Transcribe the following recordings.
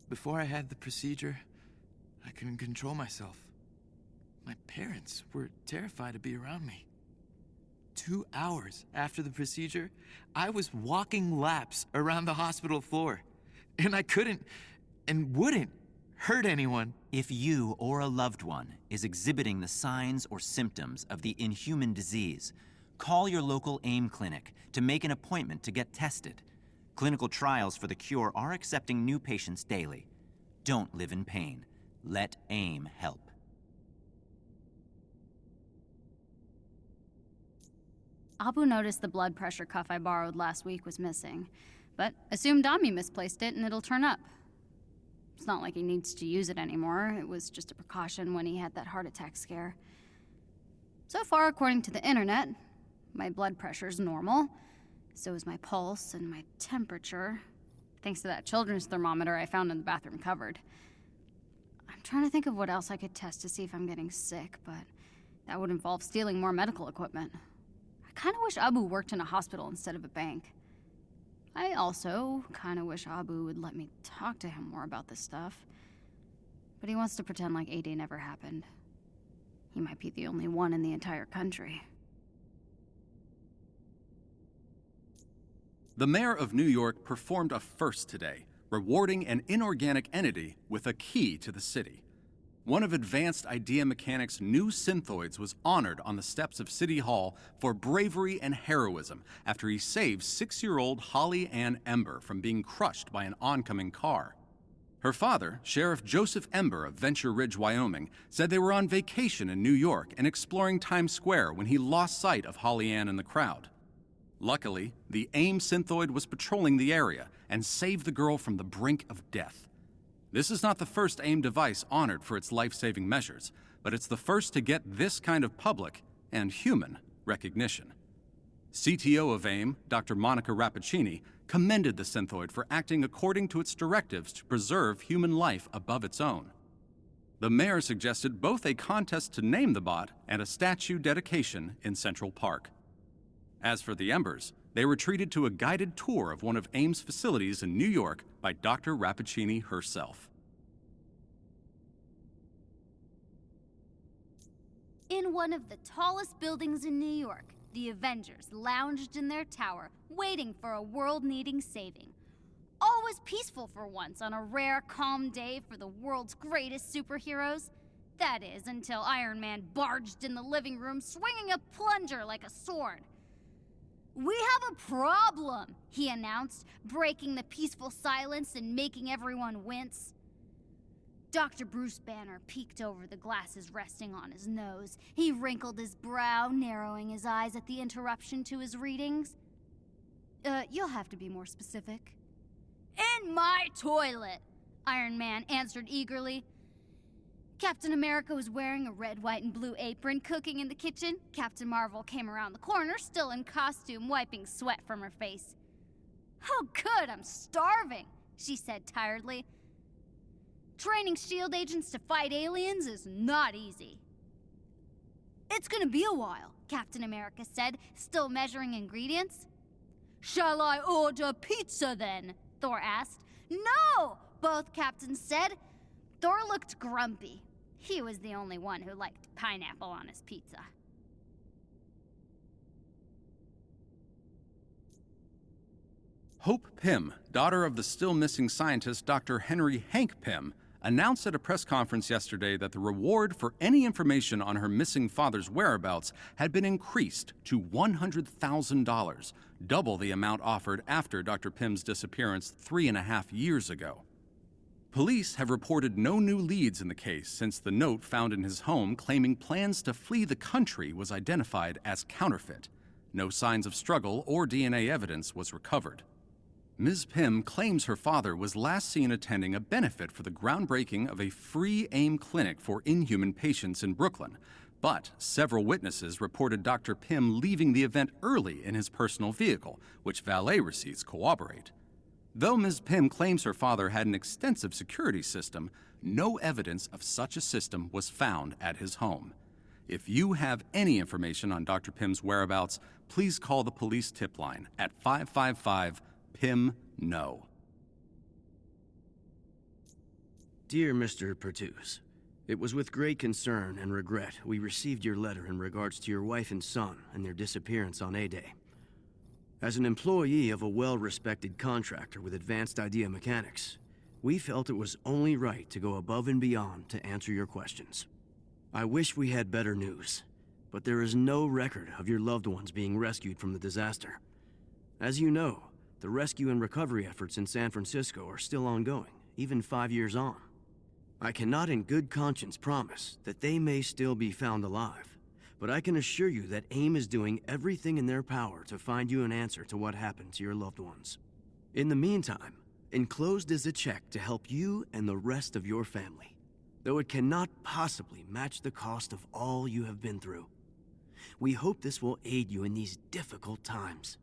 Before I had the procedure, I couldn't control myself. My parents were terrified to be around me. 2 hours after the procedure, I was walking laps around the hospital floor, and I couldn't and wouldn't hurt anyone. If you or a loved one is exhibiting the signs or symptoms of the inhuman disease, call your local AIM clinic to make an appointment to get tested. Clinical trials for the cure are accepting new patients daily. Don't live in pain. Let AIM help. Abu noticed the blood pressure cuff I borrowed last week was missing, but assumed Ami misplaced it and it'll turn up. It's not like he needs to use it anymore. It was just a precaution when he had that heart attack scare. So far, according to the internet, my blood pressure's normal. So is my pulse and my temperature, thanks to that children's thermometer I found in the bathroom cupboard. I'm trying to think of what else I could test to see if I'm getting sick, but that would involve stealing more medical equipment. I kinda wish Abu worked in a hospital instead of a bank. I also kinda wish Abu would let me talk to him more about this stuff. But he wants to pretend like A-Day never happened. He might be the only one in the entire country. The mayor of New York performed a first today, rewarding an inorganic entity with a key to the city. One of Advanced Idea Mechanics' new synthoids was honored on the steps of City Hall for bravery and heroism after he saved 6-year-old Holly Ann Ember from being crushed by an oncoming car. Her father, Sheriff Joseph Ember of Venture Ridge, Wyoming, said they were on vacation in New York and exploring Times Square when he lost sight of Holly Ann in the crowd. Luckily, the AIM synthoid was patrolling the area and saved the girl from the brink of death. This is not the first AIM device honored for its life-saving measures, but it's the first to get this kind of public and human recognition. CTO of AIM, Dr. Monica Rappaccini, commended the synthoid for acting according to its directives to preserve human life above its own. The mayor suggested both a contest to name the bot and a statue dedication in Central Park. As for the Embers, they were treated to a guided tour of one of AIM's facilities in New York by Dr. Rappaccini herself. In one of the tallest buildings in New York, the Avengers lounged in their tower, waiting for a world needing saving. All was peaceful for once on a rare, calm day for the world's greatest superheroes. That is, until Iron Man barged in the living room, swinging a plunger like a sword. "We have a problem," he announced, breaking the peaceful silence and making everyone wince. Dr. Bruce Banner peeked over the glasses resting on his nose. He wrinkled his brow, narrowing his eyes at the interruption to his readings. You'll have to be more specific." "In my toilet," Iron Man answered eagerly. Captain America was wearing a red, white, and blue apron, cooking in the kitchen. Captain Marvel came around the corner, still in costume, wiping sweat from her face. "Oh good, I'm starving," she said tiredly. "Training S.H.I.E.L.D. agents to fight aliens is not easy." "It's gonna be a while," Captain America said, still measuring ingredients. "Shall I order pizza then?" Thor asked. "No!" both captains said. Thor looked grumpy. He was the only one who liked pineapple on his pizza. Hope Pym, daughter of the still-missing scientist Dr. Henry Hank Pym, announced at a press conference yesterday that the reward for any information on her missing father's whereabouts had been increased to $100,000, double the amount offered after Dr. Pym's disappearance 3.5 years ago. Police have reported no new leads in the case since the note found in his home claiming plans to flee the country was identified as counterfeit. No signs of struggle or DNA evidence was recovered. Ms. Pym claims her father was last seen attending a benefit for the groundbreaking of a free AIM clinic for inhuman patients in Brooklyn, but several witnesses reported Dr. Pym leaving the event early in his personal vehicle, which valet receipts corroborate. Though Ms. Pym claims her father had an extensive security system, no evidence of such a system was found at his home. If you have any information on Dr. Pym's whereabouts, please call the police tip line at 555-PIM-NO. Dear Mr. Pertuse, it was with great concern and regret we received your letter in regards to your wife and son and their disappearance on A-Day. As an employee of a well-respected contractor with advanced idea mechanics, we felt it was only right to go above and beyond to answer your questions. I wish we had better news, but there is no record of your loved ones being rescued from the disaster. As you know, the rescue and recovery efforts in San Francisco are still ongoing, even 5 years on. I cannot in good conscience promise that they may still be found alive, but I can assure you that AIM is doing everything in their power to find you an answer to what happened to your loved ones. In the meantime, enclosed is a check to help you and the rest of your family, though it cannot possibly match the cost of all you have been through. We hope this will aid you in these difficult times,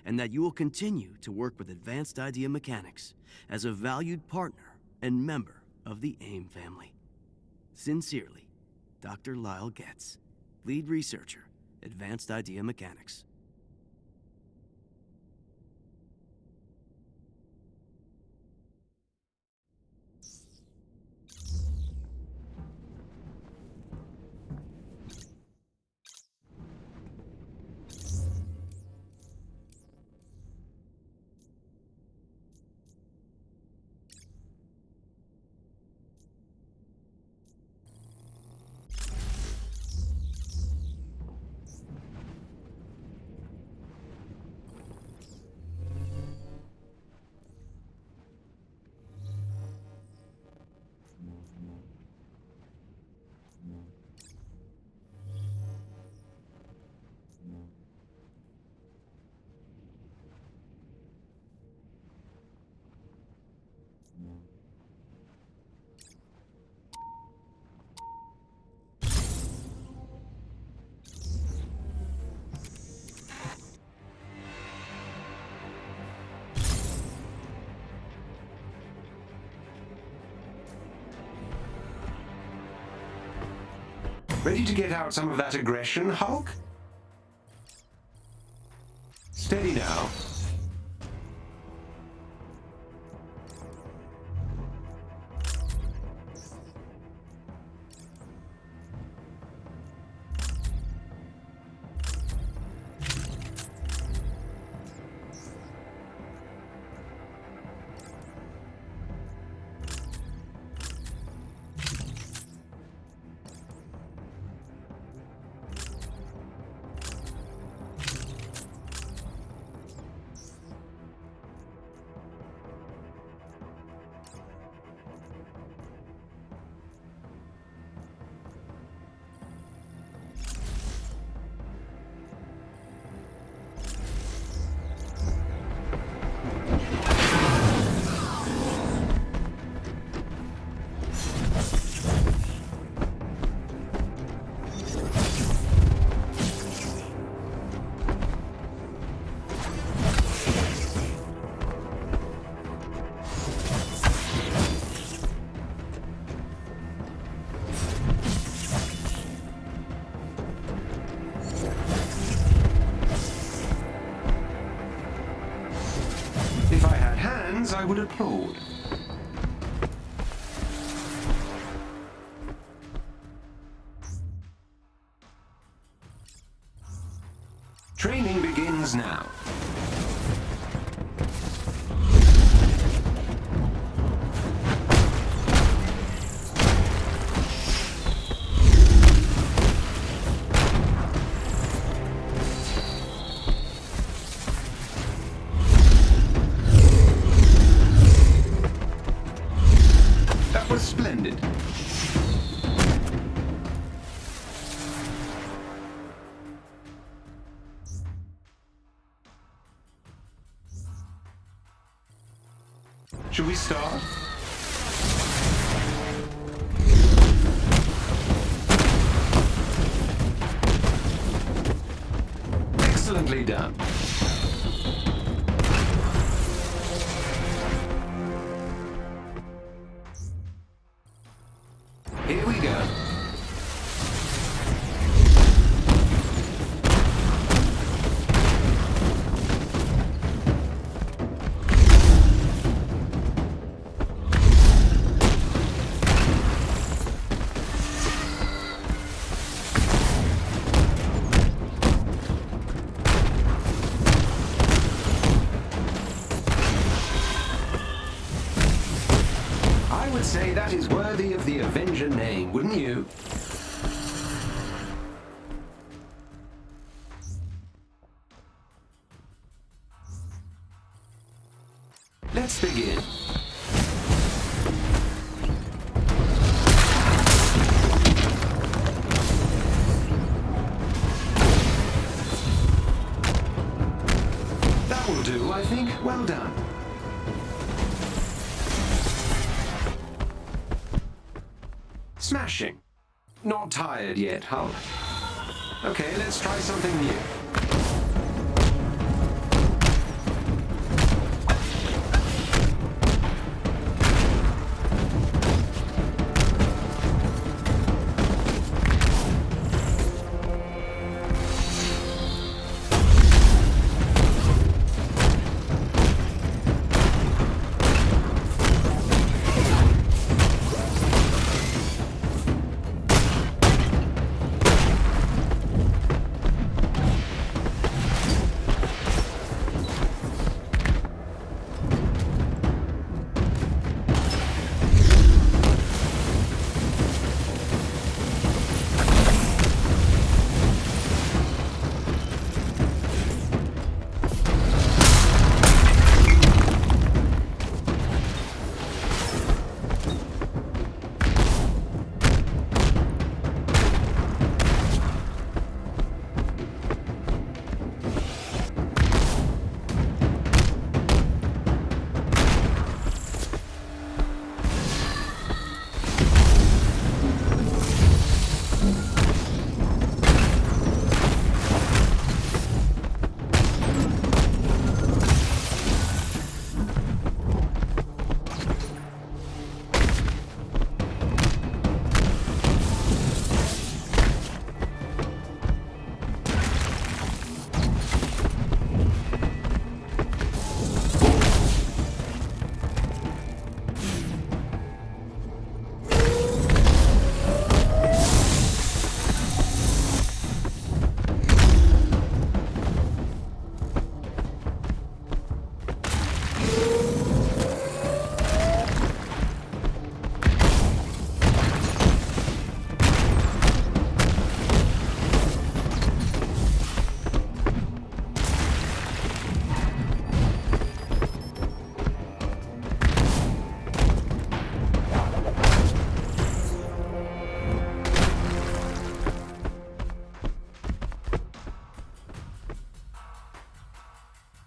and that you will continue to work with Advanced Idea Mechanics as a valued partner and member of the AIM family. Sincerely, Dr. Lyle Getz, Lead Researcher, Advanced Idea Mechanics. Ready to get out some of that aggression, Hulk? Steady now. If I had hands, I would applaud. Training begins now. That was splendid. Shall we start? Excellently done. Here we go. say that is worthy of the Avenger name, wouldn't you? Let's begin. That will do, I think. Well done. Smashing. Not tired yet, Hulk. Okay, let's try something new.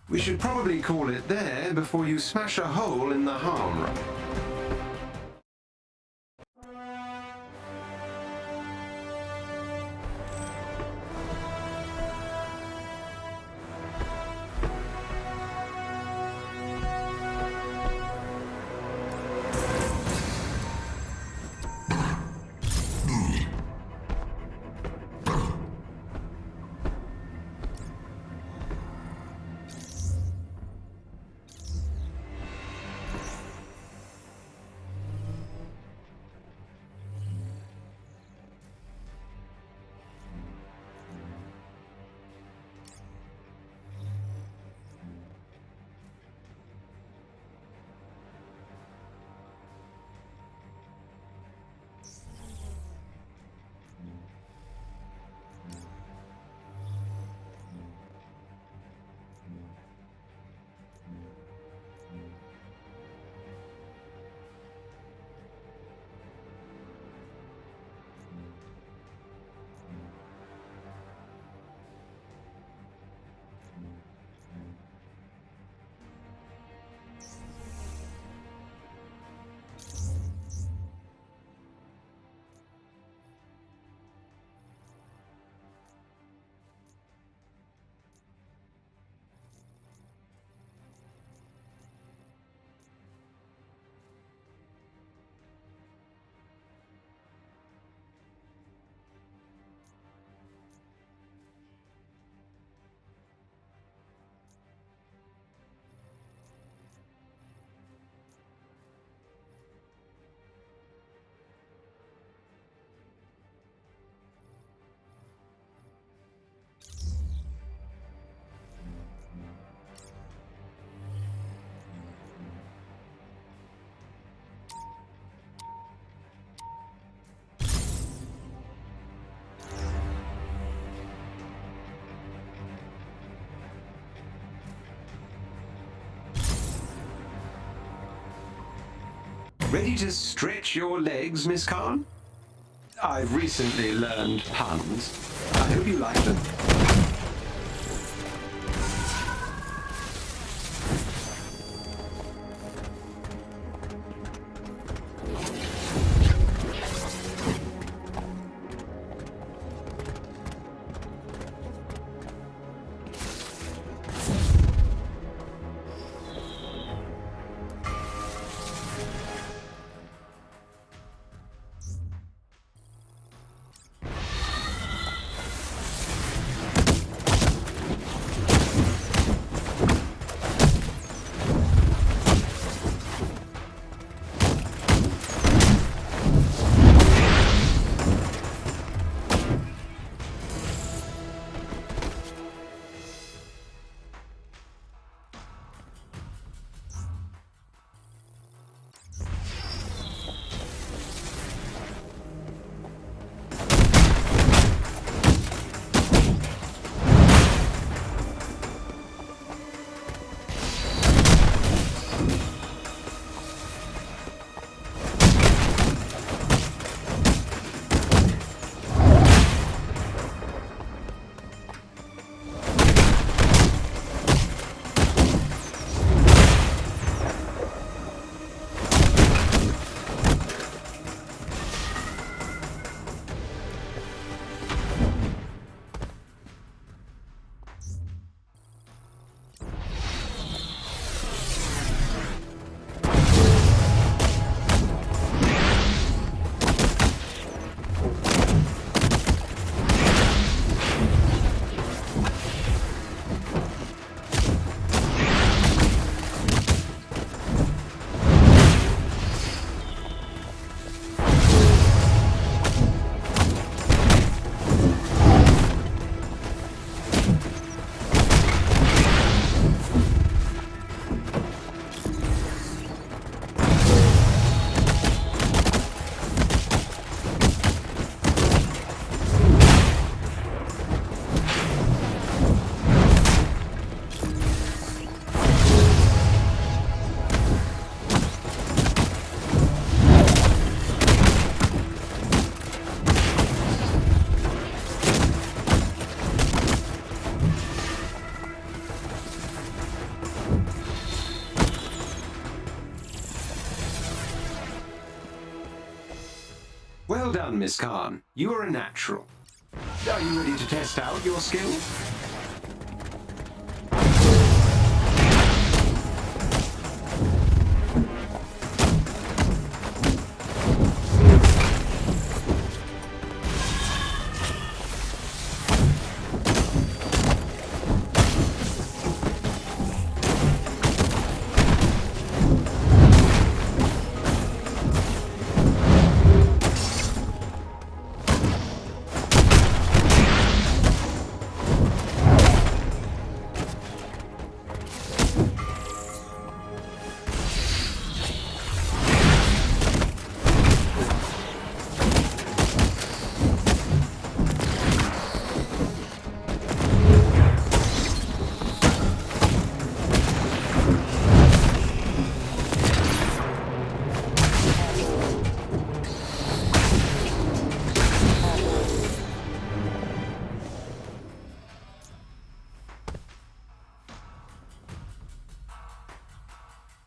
We should probably call it there before you smash a hole in the harm run. Ready to stretch your legs, Miss Khan? I've recently learned puns. I hope you like them. Well done, Miss Khan. You are a natural. Are you ready to test out your skills?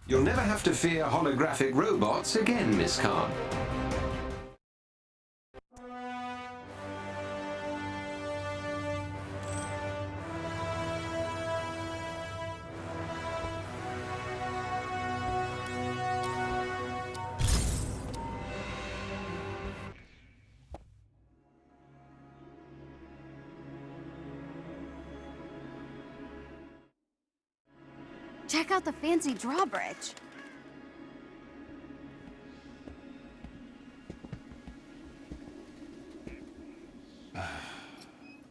You'll never have to fear holographic robots again, Miss Khan. Check out the fancy drawbridge.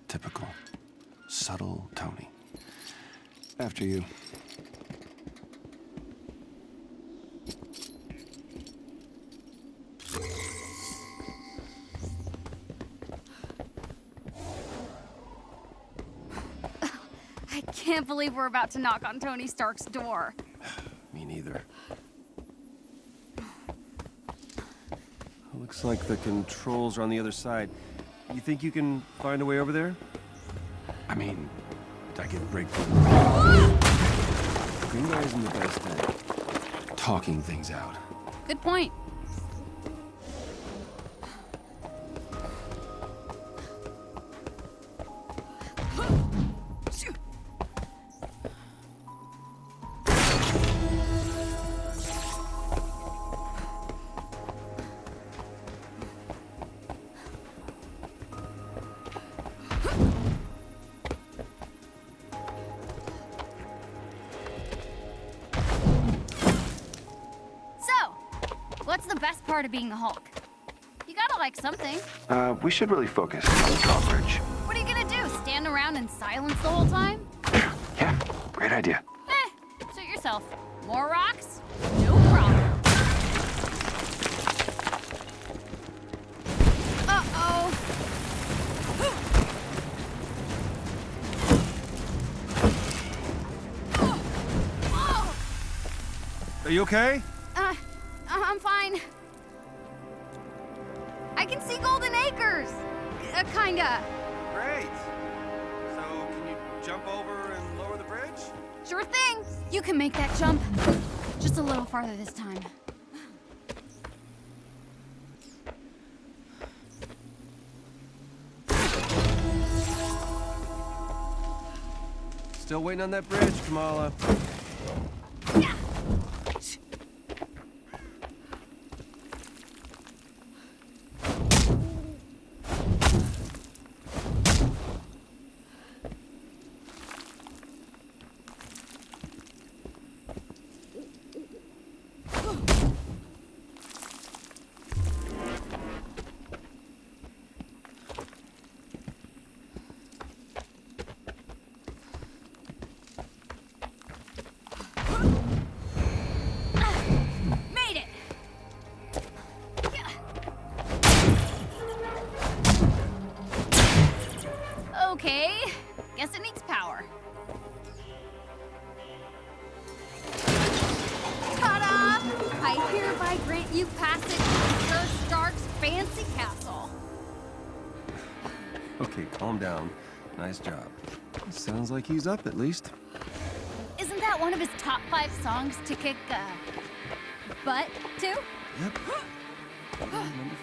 Typical. Subtle Tony. After you. I can't believe we're about to knock on Tony Stark's door. Me neither. Looks like the controls are on the other side. You think you can find a way over there? I mean, I could break through. Green guy isn't the best at talking things out. Good point. What's the best part of being the Hulk? You gotta like something. We should really focus on the drawbridge. What are you gonna do? Stand around in silence the whole time? Yeah, great idea. Suit yourself. More rocks? No problem. Uh-oh. Are you okay? I'm fine. I can see Golden Acres. Kinda. Great. So, can you jump over and lower the bridge? Sure thing. You can make that jump. Just a little farther this time. Still waiting on that bridge, Kamala. Okay, guess it needs power. Ta-da! I hereby grant you passage to Sir Stark's fancy castle. Okay, calm down. Nice job. Sounds like he's up at least. Isn't that one of his top 5 songs to kick, butt to? Yep. Number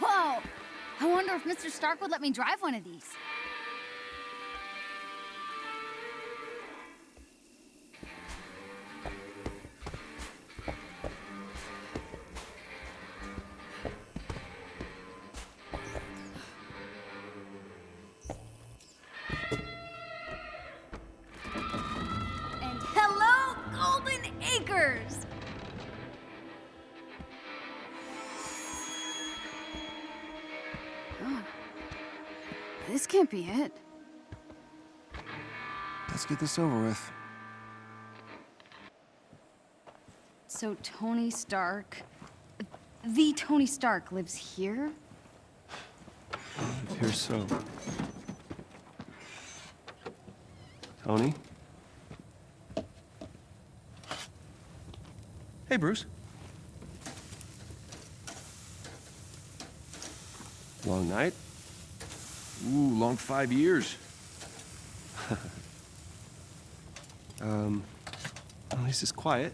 Whoa! I wonder if Mr. Stark would let me drive one of these. And hello, Golden Acres! This can't be it. Let's get this over with. So Tony Stark, the Tony Stark, lives here? It appears so. Tony? Hey, Bruce. Long night? Ooh, long 5 years. At least it's quiet.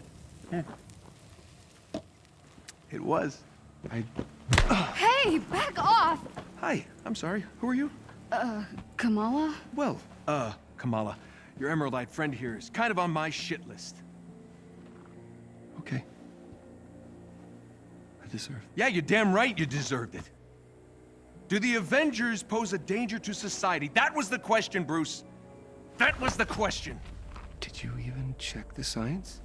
It was. Hey, back off! Hi, I'm sorry. Who are you? Kamala? Well, Kamala, your Emeraldite friend here is kind of on my shit list. Okay. I deserve. Yeah, you're damn right you deserved it. Do the Avengers pose a danger to society? That was the question, Bruce. That was the question. Did you even check the science?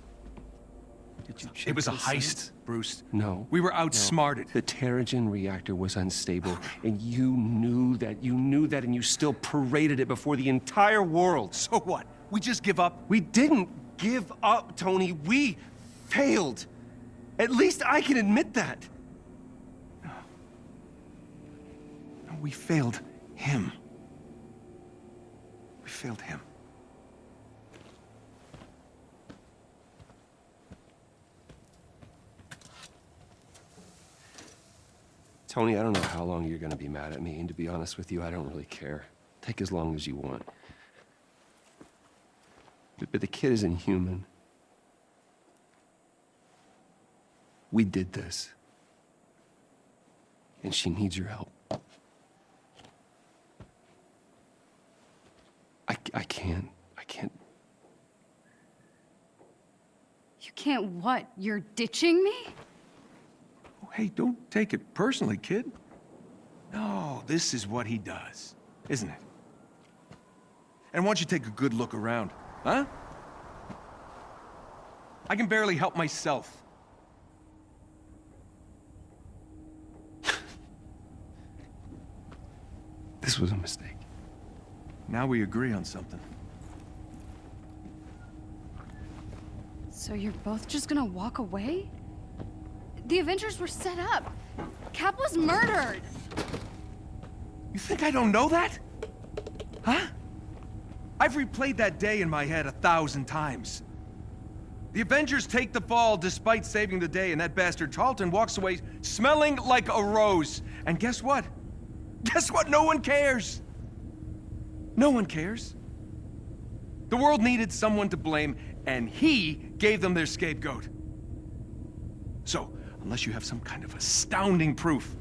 Did you check It was a the heist, science? Bruce. No. We were No. outsmarted. The Terrigen reactor was unstable, and you knew that, and you still paraded it before the entire world. So what? We just give up? We didn't give up, Tony. We failed. At least I can admit that. No, we failed him. We failed him. Tony, I don't know how long you're gonna be mad at me, and to be honest with you, I don't really care. Take as long as you want. But the kid isn't human. We did this. And she needs your help. I can't. You can't what? You're ditching me? Oh, hey, don't take it personally, kid. No, this is what he does, isn't it? And why don't you take a good look around, huh? I can barely help myself. This was a mistake. Now we agree on something. So you're both just gonna walk away? The Avengers were set up. Cap was murdered. You think I don't know that? Huh? I've replayed that day in my head 1,000 times. The Avengers take the fall despite saving the day, and that bastard Tarleton walks away smelling like a rose. And guess what? Guess what? No one cares. No one cares. The world needed someone to blame, and he gave them their scapegoat. So, unless you have some kind of astounding proof,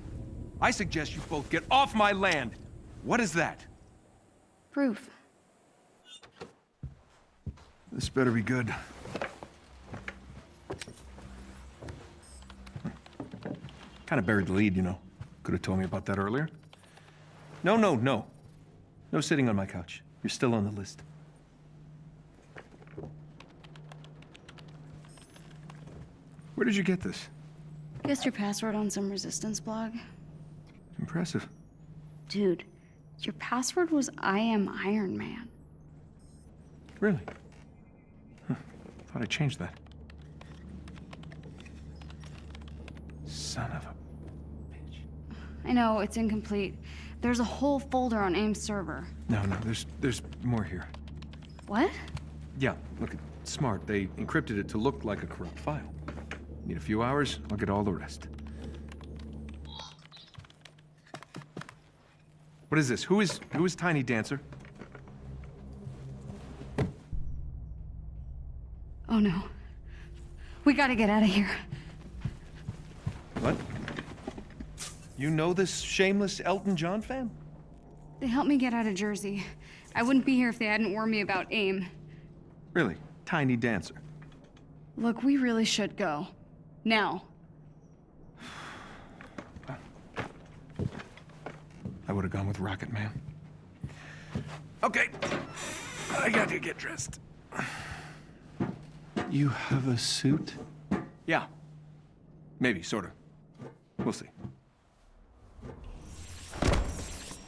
I suggest you both get off my land. What is that? Proof. This better be good. Kind of buried the lead, you know. Could have told me about that earlier. No. No sitting on my couch. You're still on the list. Where did you get this? Guessed your password on some resistance blog? Impressive. Dude, your password was I am Iron Man. Really? Huh. Thought I changed that. Son of a bitch. I know, it's incomplete. There's a whole folder on AIM's server. No, there's more here. What? Yeah, look, it's smart. They encrypted it to look like a corrupt file. Need a few hours, I'll get all the rest. What is this? Who is Tiny Dancer? Oh no. We gotta get out of here. What? You know this shameless Elton John fan? They helped me get out of Jersey. I wouldn't be here if they hadn't warned me about AIM. Really? Tiny Dancer? Look, we really should go. Now. I would have gone with Rocket Man. Okay. I gotta get dressed. You have a suit? Yeah. Maybe, sorta. We'll see.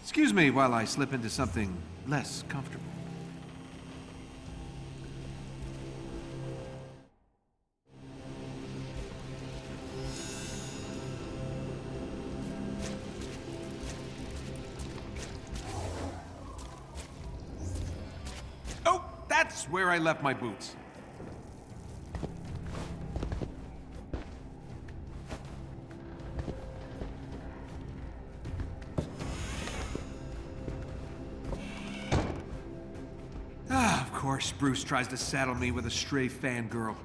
Excuse me while I slip into something less comfortable. Swear I left my boots. Of course, Bruce tries to saddle me with a stray fangirl.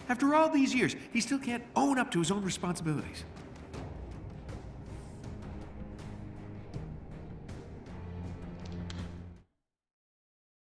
After all these years, he still can't own up to his own responsibilities.